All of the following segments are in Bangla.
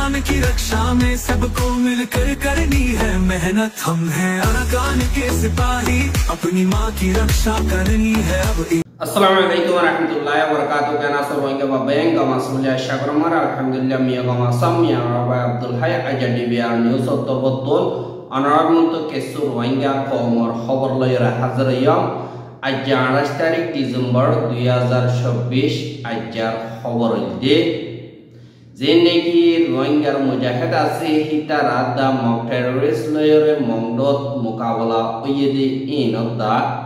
अरकान की रक्षा में सबको मिलकर करनी है मेहनत। हम हैं अरकान के सिपाही, अपनी माँ की रक्षा करनी है अब। Assalamualaikum warahmatullahi wabarakatuh. Kana sorongga babeng kama sulya syakromar alhamdulillah miya kama samya Rabbi Abdul Hayy aja di biar news atau betul anarabun to kesur wangga komor khabar loyra hazriyam aja 28 tarik Desember 2026 ajar khabar ide jeneki rohingya mujahid ase hitara da mock terrorist loyre mongdot mukabala uyede inota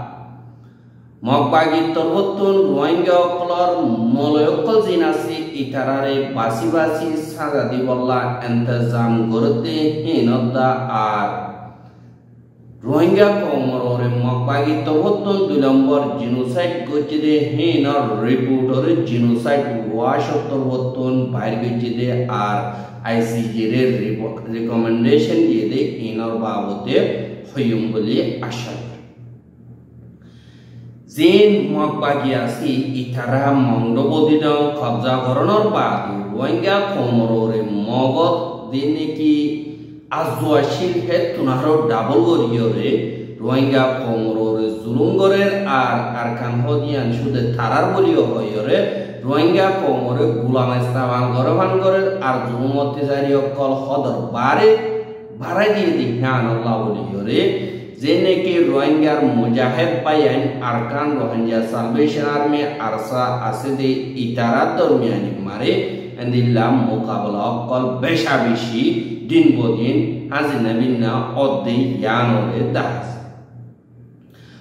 Mokbagi terbutun Rohingya kolor moloyokol jinasi itarare basi-basi saga di bolla entezam gurute hinodda ar Rohingya komorore mokbagi terbutun 2 number genocide gojide hinor reportore genocide wash terbutun bair gojide ar ICJ re recommendation yede hinor babote hoyum boli asha Zin mokbagi asi itara mongdobodidang kabza koronor badu Rohingya komorore mogot dineki azwashil het tunaro double goriyore Rohingya komorore zulungorer ar arkan hodian shude tarar boliyo hoyore Rohingya komore gulam istaman gorovan gorer ar zulumoti zariyokol hodor bare baraji dihyan Allah boliyore Jeneki Rohingya mujahid payan arkan Rohingya Salvation Army arsa asidi itarat dormiani mare endilla mukabala kol beshabishi din bodin hazinabinna oddi yanore das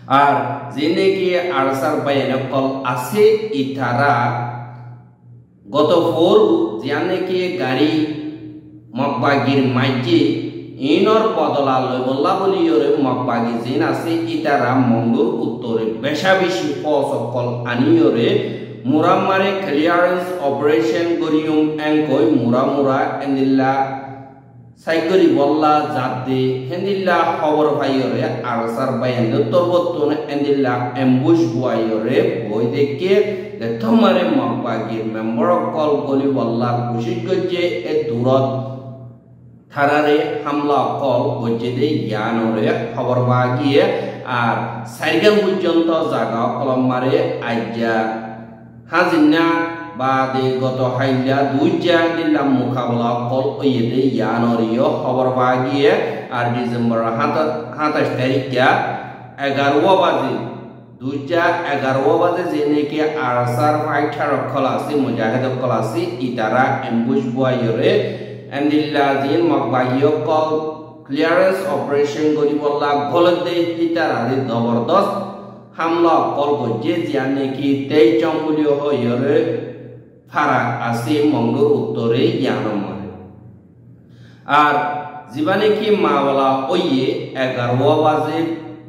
ar jeneki arsar payan kol ase itara goto foru janeki gari mokbagir maji Inor podola lobolla boliyore mokbagi jin ase itara mondur uttore beshabishi posokol aniyore muramare clearance operation goriyum enkoi muramura endilla saigori bolla jadde endilla khobor payore arsar bayande torbotun endilla ambush buayore boy dekke tomare mokbagi member kol goli bolla kushit gojje e durat Tharare hamla kol gojjede yanore khabar bagiye ar saigan purjonto jaga kolomare aja hazinna bade goto hailla duja dillam mukabala kol oyede yanoriyo khabar bagiye ar December 27 tarikya 11 baje duja 11 baje jeneki arsar fighter kholasi mujahid kholasi itara ambush boyore Endilla jin mokbagio kol clearance operation gori bolla golode hitarari zabardast hamla kol gojje jane ki 23 jongulio hoyore farak ase mongur uttore yanomare ar jibane ki mawala oye 11 baje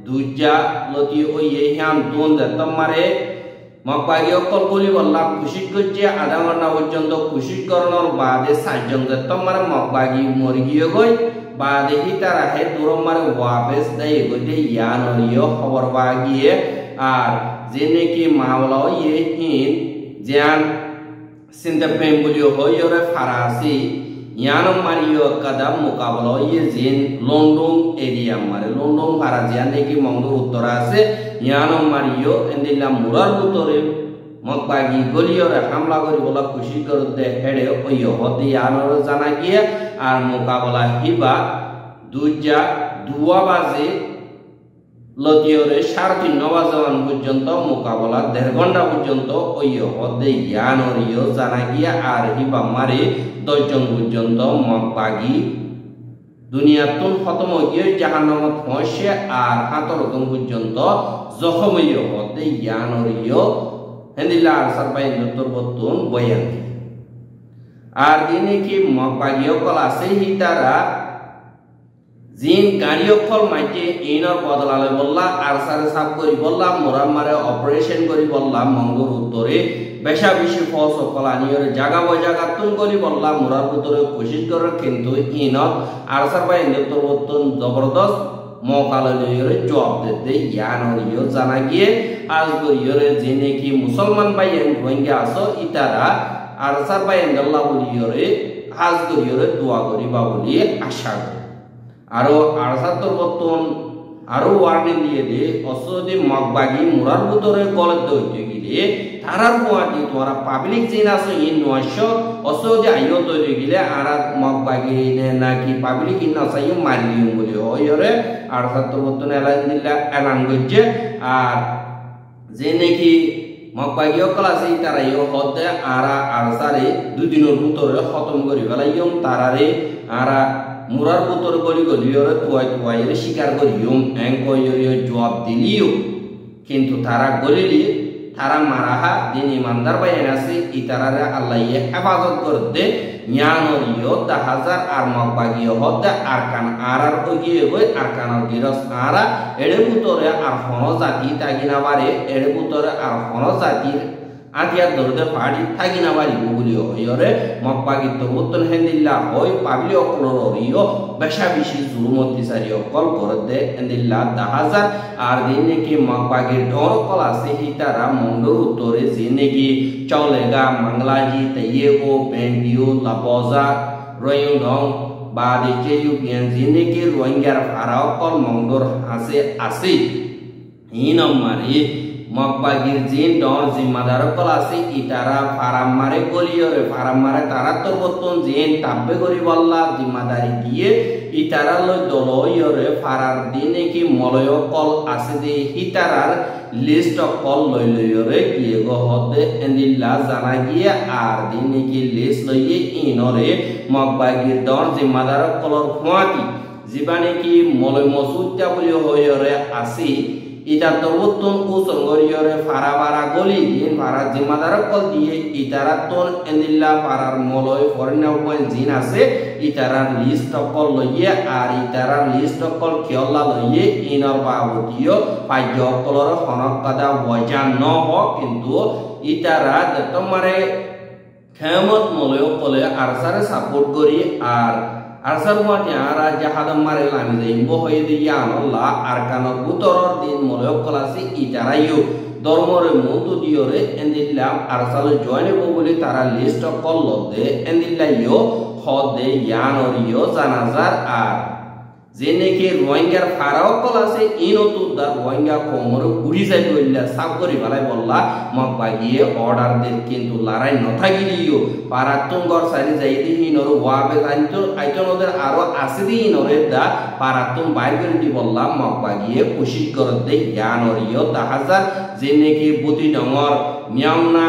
duja loti oye hyam donde tomare Mokbagi okol goli bolla kushit gojje adha ghonta porjonto kushit koronor bade 7 jon tomar mokbagi mori giye goi bade hitara he duromare wabes dai gode yanoriyo khobor bagiye ar jeneki mawla ye hin jan sinde pembulio hoyore farasi yanom mariyo kadam mukabala ye jin London area mare London farajian neki mondur uttora ase yanom mariyo endilla murar butore mokbagi goliyore hamla gori bola kushi korte hede oyo hodi yanor jana giye ar mukabala hiba duja 2 baje লতিয়রে 3:30 বাজান পর্যন্ত মোকাবেলা 1.5 ঘন্টা পর্যন্ত ওইয় হদে ইয়ানরিও জানা গিয়া আর হিবা মারে 10 জন পর্যন্ত মকবাগি দুনিয়াতুন খতম হইয়ে জাহান্নামত পৌঁছে আর 17 জন পর্যন্ত জখমইয় হদে ইয়ানরিও হেন্দিলা আরসার বাই নতর বতুন বয়ান আর দিনে কি মকবাগিও কলা সেই হিতারা Jin gariyo kol maite inor bodolale bolla arsare sab kori bolla muramare operation kori bolla mongur uttore besha bishi foso kolaniore jaga bojaga tun kori bolla murar uttore koshis kore kintu inor arsar bai netor bottun jabardast mokalaliore job dete yanoriyo jana giye azgoriore jene ki musulman bai Rohingya aso itara arsar bai Allah boliyore হাজ করিয়রে দোয়া করিবা বলি আশা করি আরো আরসাতর বর্তন আরো ওয়ার্নিং দিয়ে দে অসদি মগবাগি মুরার ভিতরে গলত হইতে গিলে তারার পোয়াটি তোরা পাবলিক জিন আছে ইন নয়শ অসদি আইও তৈরি গিলে আর মগবাগি নাকি পাবলিক ইন নসাইও মারিও বলি হইরে আরসাতর বর্তন এলান গজ্জে আর যে নাকি মগবাগি অকল আছে তারা ইও হতে আরা আরসারে দুদিনের ভিতরে খতম করি ফেলাইও তারারে আরা মুরার ভিতর গলি গলিয়রে তুয়াইরে স্বীকার করিও কইরে জবাব দিলিও কিন্তু তারা গলিলি তারা মারাহা দিন ইমানদার বাইন আছে ইতারারে আল্লাহ হেফাজত করতে জ্ঞানরিও হাজার আর মগবাগিও হতে আরকান আর ওগিয়ে গই আরকানের গিরস আরা এড়ে ভিতরে আর হন জাতি তাগিনা বারে এড়ে ভিতরে আর হন জাতির আতিয়ার দরদে পাড়ি থাকি না বাড়ি বলি হইরে মগবাগি তো উত্তন হেন্দিল্লা হই পাবলি অকলরিও বেশা বেশি জুলুম অত্যাচারী অকল করতে হেন্দিল্লা 10,000 আর দিন নাকি মগবাগির ঢর কল আছে হিতারা মন্ডর উত্তরে যে নাকি চলেগা মাংলাজি তাইয়েগো বেন্ডিও লাপজা রয়ুং বাদে চেয়ু বিয়ান যে নাকি রোহিঙ্গার ভাড়া অকল মন্ডর হাসে আছে হিনমারি মগবাগির জিন ডর জিম্মাদার কল আছে ইতারা ফারাম মারে গলিয়রে ফারাম মারে তারা তোর বর্তন জিন তাব্বে করি বল্লা জিম্মাদারি দিয়ে ইতারা লই দলয়রে ফারার দিনে কি মলয় কল আছে দে হিতারার লিস্ট কল লই লইরে গিয়ে গো হদে এন্দিল্লা জানা গিয়ে আর দিনে কি লিস্ট লইয়ে ইনরে মগবাগির ডর জিম্মাদার কলর খুয়াতি জীবানে কি মলয় মসুদ্দা বলি হইরে আসি ইটা তবুতন উসঙ্গরিয়রে ফারা বারা গলি দিন ফারা জিম্মাদার কল দিয়ে ইতারা তোন এন্দিল্লা ফারার মলয় ফরেনার পয়েন্ট জিন আছে ইতারার লিস্ট কল লইয়ে আর ইতারার লিস্ট কল কিয়লা লইয়ে ইনর বাবতীয় পাজ্য কলর হনক কাদা বজা ন হ কিন্তু ইতারা তোমারে খেমত মলয় কলে আরসারে সাপোর্ট করি আর আরসার মাটি আরা জাহাদম মারে লামি যাইব হয়ে দিয়া আল্লাহ আরকানের উত্তরর দিন মলয় কলাসি ইতারাইও ধর্মরে মতো দিয়রে এন্দিল্লাম আরসালে জয়েনে বলে তারা লিস্ট কল লদে এন্দিল্লাইও হদে ইয়ানরিও জানাজার আর যে নাকি রোহিঙ্গার ফারাও কল আছে ইনতো দা রোহিঙ্গা কোমর গুড়ি যাই বললা সাফ করি ভালাই বললা মগবাগিয়ে অর্ডার দেন কিন্তু লড়াই নথাগিলিও পারাতুন গর সারি যাই দি নর ওয়াবে জানতো আইতো নদের আরো আছে দি নরে দা পারাতুন বাইর করে দি বললা মগবাগিয়ে কোশিশ করে দে ইয়ানরিও 10,000 যে নাকি বুতি ডঙর মিয়াওনা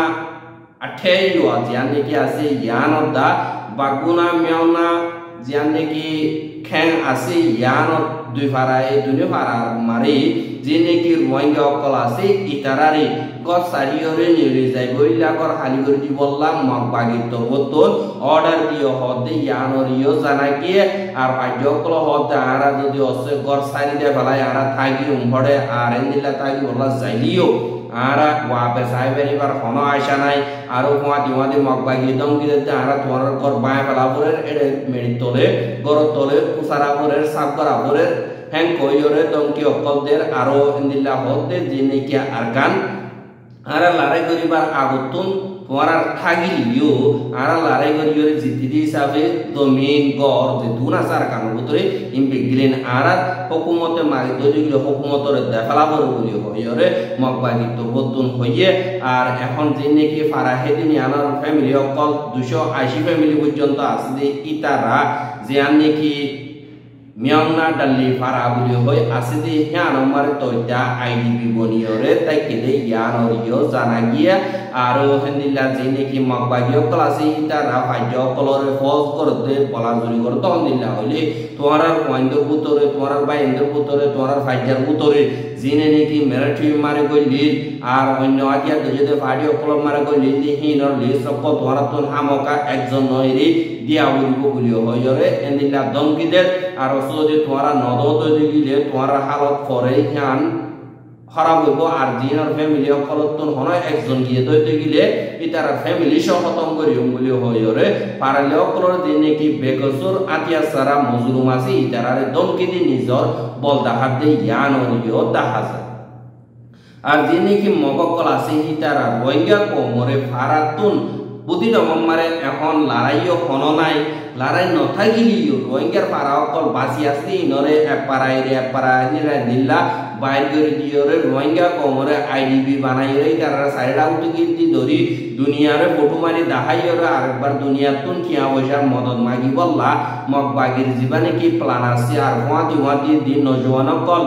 28 জিয়ান নাকি আছে ইয়ানর দা বাগুনা মিয়াওনা জিয়ান নাকি খেং আছে ইয়ানত দুই ফারায় দুনে ফারা মারি যে নাকি রোহিঙ্গা অকল আছে ইতারারে গছ সারিয়রে নিয়ে যাইব ইলাকর খালি করে দি বললাম মগবাগি তো বতন অর্ডার দিও হদে ইয়ানরিও জানা গিয়ে আর পাজ্য অকল হদে আরা যদি অসে গছ সারি দে ফেলাই আরা থাকি উমড়ে আর এন্দিলা থাকি বললা যাইলিও আরা ওয়াবে সাহেবের বার কোনো আশা নাই আর কোয়া দিওয়াদি মগবাগি দম দিতে আরা তোমার ঘর বায়া ফেলাপুরের এড়ে মেড়ি তোলে গড় তোলে কুসারাপুরের সাপ করাপুরের হ্যাং কইরে দমকি অকলদের আরো ইন্দিল্লা হতে দিনে কি আরকান আরা লড়াই করিবার আগতুন তোমার থাগিলিও আরা লড়াই করিয়রে জিতি হিসাবে জমিন গড় যে দুনা সার কানো ভিতরে ইম্পিগ্রিন আরা হুকুমতে মারি দজিলে হুকুমতরে দেখালাবর বলি হইরে মগবাগি তো বতুন হইয়ে আর এখন যে নাকি ফারাহেদিন আনার ফ্যামিলি অকল 280 ফ্যামিলি পর্যন্ত আছে ইতারা যে নাকি মিয়াওনা ডাল্লি ফারা বলি হই আছে দি হ্যাঁ আমার তৈতা আইডিবি বনিয়রে তাই কেদে ইয়ানরিও জানা গিয়া আর হেন্দিল্লা যে নাকি মগবাগিও ক্লাসে ইতারা ফাজ্য কলরে ফজ করতে বলা জুরি করে তখন দিল্লা হইলে তোমার পয়েন্টের ভিতরে তোমার বাইন্দের ভিতরে তোমার ফাজ্যার ভিতরে জিনে নাকি মেরাঠি মারে কইলি আর অন্য আতিয়া যদি ফাড়ি অকল মারে কইলি হিনর লিস্ট অকল তোমার তোন হামকা একজন নয়রে দিয়া বলিব বলি হইরে এন্দিল্লা দমকিদের আর যদি তোমার নদত দিলে তোমার হালত করে জ্ঞান খারাপ হইব আর জিনার ফ্যামিলি অকলতন হন একজন গিয়ে দইতে গেলে ইতার ফ্যামিলি সহ খতম করিও বলি হইরে পারলে অকলর দিন নাকি বেকসুর আতিয়া সারা মজলুম আছে ইতারারে দমকি দি নিজর বল দাহাত দে জ্ঞান হইও দেখা যায় আর যে নাকি মগকল আছে ইতারা রোহিঙ্গা কোমরে ফারাতুন বুদ্ধি ডমমারে এখন লড়াইও হন নাই লারাই নথাগিলিও রোহিঙ্গার পারা অকল বাসি আসতে ইনরে এপারা দিল্লা বাইর করে দিয়রে রোহিঙ্গা কমরে আইডিবি বানাইরে তারা সাইডা উঠি ধরি দুনিয়ারে ফটো মারি দেখাইরে আরেকবার দুনিয়ার তুন খিয়া পয়সার মদত মাগি বললা মগ বাগির জীবনে কি প্ল্যান আছে আর হুয়াদি দিন নজওয়ান অকল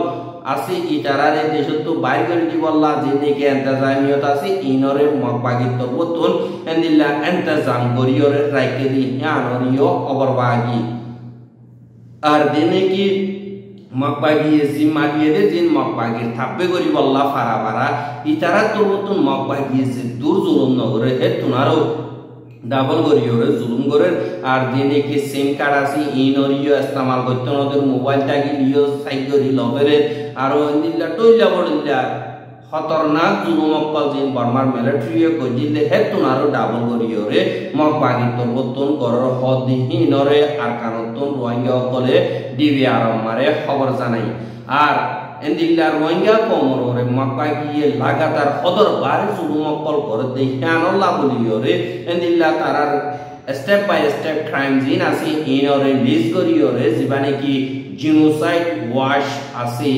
আসি ইটারারে দেশত বাইর করে দি বললা যে নেকি ইন্তজামিয়ত আছে ইনরে মগ বাগির তবতুন এন্দিল্লা ইন্তজাম করিয়রে রাইকে দি ইয়ানরিও অবরবাগি আর দিনে কি মকবাগিয়ে জিম্মাগিয়ে দে জিন মকবাগির থাকবে করি বললা ফারা ইতারা তোর মতন মকবাগিয়ে যে দূর জুলুম নগরে হে তুনারও ডাবল করিওরে জুলুম করে আর দিনে কি সিম কার্ড আছে ইনরিও ইস্তেমাল করতে নদের মোবাইলটাকে লিও সাইড করি লবেরে আর ইন্দিল্লা টইলা বড়িল্লা খতরনাক জুলুম অকল জিন বর্মার মিলিটারিয়ে কজিলে হে তুনারও ডাবল করিওরে মকবাগির তোর মতন করর হদিহি নরে আর কানতন রোহিঙ্গা অকলে ডিবি আরম মারে খবর জানাই আর এন্দিল্লা রোহিঙ্গা কমরে মকবাগিয়ে লাগাতার হদর বারে জুলুম অকল করে দেখানল্লা বলিওরে এন্দিল্লা তারার স্টেপ বাই স্টেপ ক্রাইম জিন আছে ইনরে লিস্ট করিওরে জীবানে কি জিনোসাইড ওয়াশ আছে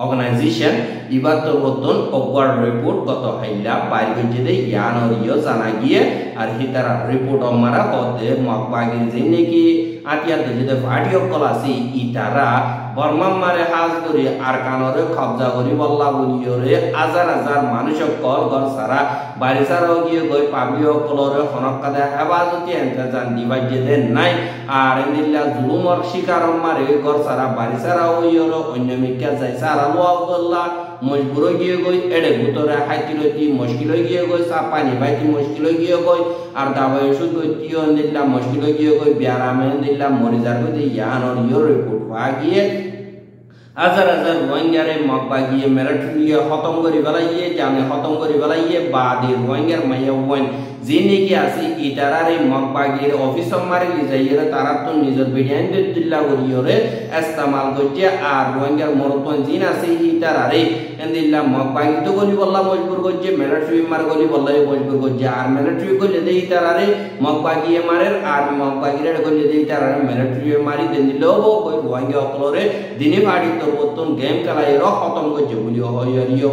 অর্গানাইজেশন ইবার তোর অকওয়ার্ড রিপোর্ট গত হাইলা বাইর গজে দে ইয়ানরিও জানা গিয়ে আর হিতারা রিপোর্ট আমারা হতে মকবাগির জিনে কি আটিয়া দে ভাডিও কলাসি ইতারা বর্মা মারে হাজ করি আর কানরে কবজা করি বল্লা বলিওরে হাজার মানুষ কল ঘর সারা বাড়ি সারাও গিয়ে গই পাবিও কলরে হনকাদা হেফাজতি ইন্তজাম দিবা জেদে নাই আর এন্দিল্লা জুলুমর শিকার মারে ঘর সারা বাড়ি সারাও ইয়রো অন্য মিকা যাই সারা লোয়া বল্লা মজবুর গিয়ে গই এড়ে ভিতরে হাইতিলতি মুশকিল গিয়ে গই সাপানি বাইতি মুশকিল গিয়ে গই আর দাবাই ওষুধ গইতিও এন্দিল্লা মুশকিল গিয়ে গই বিয়ারামে এন্দিল্লা মরিজার গই ইয়ানর ইয়র রিপোর্ট গিয়ে হাজার রোহিঙ্গারে মকবাগিয়ে মিলিটারিয়ে খতম করি বেলাইয়ে জানে খতম করি বেলাইয়ে বাদে রোহিঙ্গার মাইয়া ওয়ান যে নাকি আছে ইটারারে মকবাগির অফিস মারি যাইয়ে তারা তো নিজের বিডিয়ান দিল্লা করিওরে ইস্তেমাল করছে আর রোহিঙ্গার মরতন জিন আছে ইটারারে এন্দিল্লা মকবাগি তো গলি বললা মজবুর করছে মিলিটারি মার গলি বললা মজবুর করছে আর মিলিটারি গলি দেই ইটারারে মকবাগিয়ে মারে আর মকবাগিরে গলি দেই ইটারারে মিলিটারি মারি দেন দিলো কই রোহিঙ্গা অকলরে দিনে বাড়ি তোর গেম খেলাইর খতম করছে বলি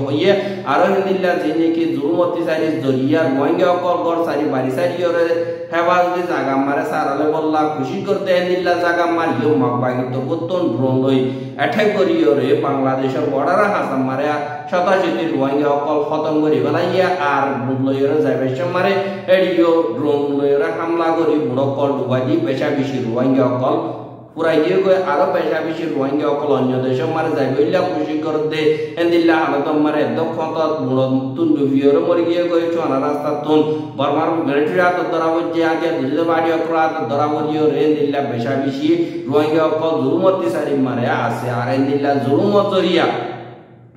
হইয়ে আর এন্দিল্লা যে নাকি জুলুমতি সারি জরিয়া রোহিঙ্গা অকল গর সারি বাড়ি সারিওরে হেফাজতি জাগা মারে সারালে বললা খুশি করতে এন্দিল্লা জাগা মারিও মকবাগি তো বর্তন ড্রোন লই অ্যাটাক করিওরে বাংলাদেশের বর্ডারে হাসাম মারে 87 রোহিঙ্গা অকল খতম করি বেলাইয়া আর লইরে যাইবে মারে এডিও ড্রোন লইরে হামলা করি বুড়ো কল ডুবাই বেশা বেশি রোহিঙ্গা অকল পুরাই দিয়ে গই আরো বেশা বেশি রোহিঙ্গা অকল অন্য দেশে মারে যাইবে ইল্লা খুশি করতে এন্দিল্লা হালত মারে দক্ষত বুড়ো তুন ডুবিওরে মরি গিয়ে গই চোনা রাস্তা তুন বর্মার মিলিটারি হাত ধরা হচ্ছে আগে দিল্লি বাড়ি অকল হাত ধরা হইও রে এন্দিল্লা বেশা বেশি রোহিঙ্গা অকল জুলুমতি সারি মারে আছে আর এন্দিল্লা জুলুমত জরিয়া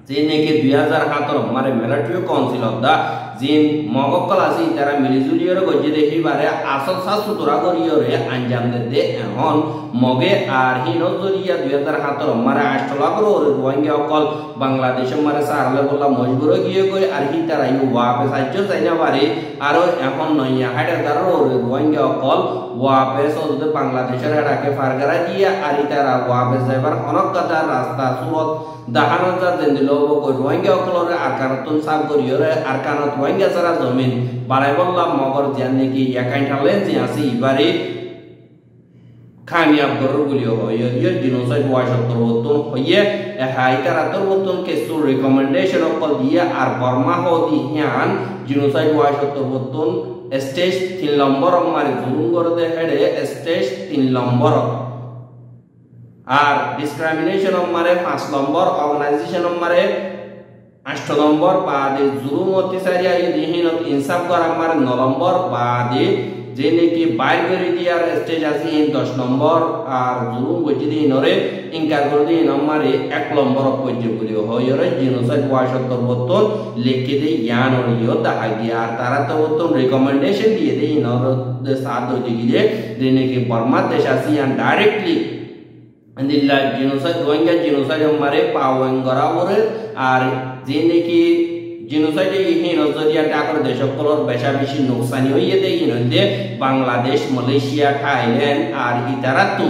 যে নাকি 2017 মারে মিলিটারি কাউন্সিল অফ দা জিন মগকল আছে তারা মিলিজুলিয়র গজে দেখিবারে আসল সাসুতরা করিয়রে আঞ্জাম দে এখন মগে আর হিনজরিয়া 2017 মারে 8 লাখ রোহিঙ্গা অকল বাংলাদেশ মারে সারলে বলা মজবুর গিয়ে কই আর কি তারা ইউ ওয়াপে সাহায্য চাইনা পারে আর এখন নইয়া হায়দার রোহিঙ্গা অকল ওয়াপে সদতে বাংলাদেশের এটাকে ফারগারা দিয়ে আর তারা ওয়াপে যাইবার অনেক কথা রাস্তা সুরত দাহানো যা দেন লোক কই রোহিঙ্গা অকলরে আর কারতন সাব করিয়রে আর কানত রোহিঙ্গা সারা জমিন বাড়াই বললাম মগর জিয়ান নাকি একাইনটালে যে আছে এবারে কামিয়াব করর বলিও হইয়ে জিনোসাইড ওয়াশ তরবতন হইয়ে হাইতার তরবতন কেসুর রিকমেন্ডেশন অকল দিয়ে আর বর্মা হদি হিয়ান জিনোসাইড ওয়াশ তরবতন স্টেজ 3 নম্বর মারে জুলুম করে দে হেডে স্টেজ 3 নম্বর আর ডিসক্রিমিনেশন মারে 5 নম্বর অর্গানাইজেশন মারে 8 নম্বর বাদে জুলুম অত্যাচারিয়া ইদিহিনত ইনসাফ করা মারে 9 নম্বর বাদে যে নাকি বাইর করে দিয়ার স্টেজ আছে 10 নম্বর আর জুলুম গজি দি নরে ইনকার করে দি নম্বরে 1 নম্বর পর্যন্ত বলিও হয়রে জিনোসাইড ওয়াশ তরবতন লিখে দে জ্ঞান অরিও দাহাগি আর তারা তরবতন রিকমেন্ডেশন দিয়ে দে নর সাদ দিগিলে যে নাকি বর্মা দেশ আছে আর ডাইরেক্টলি এন্দিল্লা জিনোসাইড রোহিঙ্গা জিনোসাইড মারে পাওয়েন গরাওরে আর যে নাকি জিনোসাইডে ইহিন জরিয়া টাকার দেশকলর বেশা বেশি নোকসানি হইয়ে দেয় ইনদে বাংলাদেশ মালয়েশিয়া থাইল্যান্ড আর ইতারাতু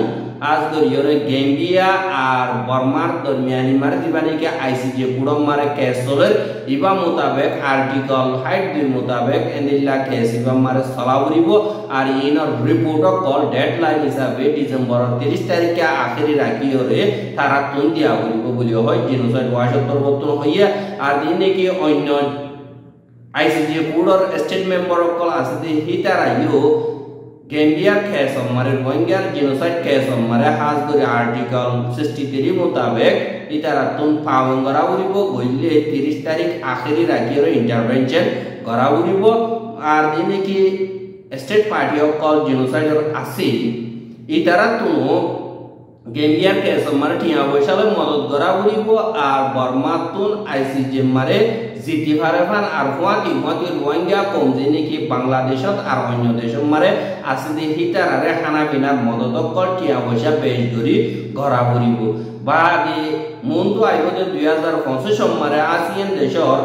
আজ গরিয়রে গেম্বিয়া আর বর্মার দরমিয়ানি মারে দিবানিকে আইসিজে কুড়ম মারে কেস চলের ইবা মোতাবেক আর্টিকল 2 মোতাবেক এন্দিল্লা কেস ইবা মারে চলাবরিব আর ইনর রিপোর্ট কল ডেডলাইন হিসাবে ডিসেম্বর 30 তারিখে আখেরি রাখিয়রে তারা তুন দিয়া বলিব বলি হয় জিনোসাইড ওয়াশত্তর বর্তন হইয়া আর দিনে কি অন্য আইসিজে কুড়র স্টেট মেম্বার কল আছে হিতারা ইউ গেম্বিয়ার কেস মারে রোহিঙ্গার জিনোসাইড কেস মারে হাজ করে আর্টিকল 63 মোতাবেক ইতারা তুন পাওন করা উড়িব বললে 30 তারিখ আখেরি রাখিয়ে ইন্টারভেনশন করা উড়িব আর দিনে কি state party of call genocide আছে ইতারা তুন গেম্বিয়ার কেস মারে টিয়া বৈশালে মদত করা উড়িব আর বর্মা তুন আইসিজে মারে জিতি ফারেফান আর হুয়াতি রোহিঙ্গা কম দিনে কি বাংলাদেশত আর অন্য দেশত মারে আসিদি হিতারারে খানা পিনার মদত কল টিয়া পয়সা পেশ করি ঘরা ফুরিব বা মনটো আইবতে 2025 মারে আসিয়ান দেশর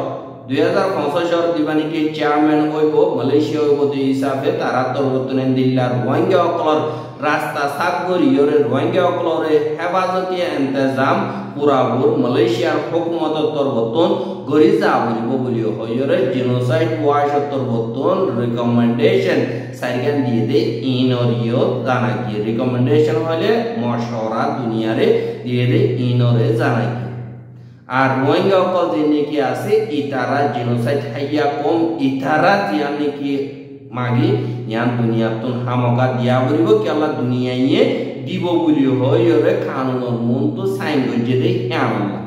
2025 দিবানি কি চেয়ারম্যান হইব মালয়েশিয়া হইব হিসাবে তারা তরবতনে দিল্লার রোহিঙ্গা অকলর রাস্তা সাফ করিয়রে রোহিঙ্গা অকলরে হেফাজতি ইন্তজাম পুরাপুর মালয়েশিয়ার হুকুমত তরবতন গরি যাবরিব বলিও হইরে জিনোসাইড ওয়াশ তরবতন রিকমেন্ডেশন সাইগান দিয়ে দে ইনরিও জানা কি রিকমেন্ডেশন হলে মশওরা দুনিয়ারে দিয়ে দে ইনরে জানা কি আর রোহিঙ্গা অকল যে কি আছে ইতারা জিনোসাইড হাইয়া কম ইতারা জিয়ানে কি মাগি ইয়ান দুনিয়াতুন হামকা দিয়া বলিব কি আল্লাহ দুনিয়ায়ে দিব বলিও হইরে কানুনর মন তো সাইন গজে দে আল্লাহ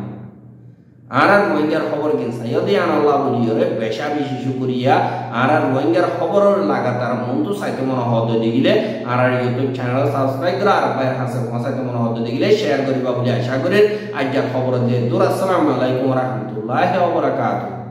আর রোহিঙ্গার খবর কিন সাইয়দে আল্লাহ বলিওরে বেশা বেশি শুকরিয়া আর রোহিঙ্গার খবরের লাগাতার মন তো সাইতে মনে হদ দিগিলে আর ইউটিউব চ্যানেল সাবস্ক্রাইব করা আর বাইরে হাসে পৌঁছাতে মনে হদ দিগিলে শেয়ার করিবা বলি আশা করি আজ খবর যে দূর আসসালামু আলাইকুম ওয়া রাহমাতুল্লাহি ওয়া বারাকাতুহু।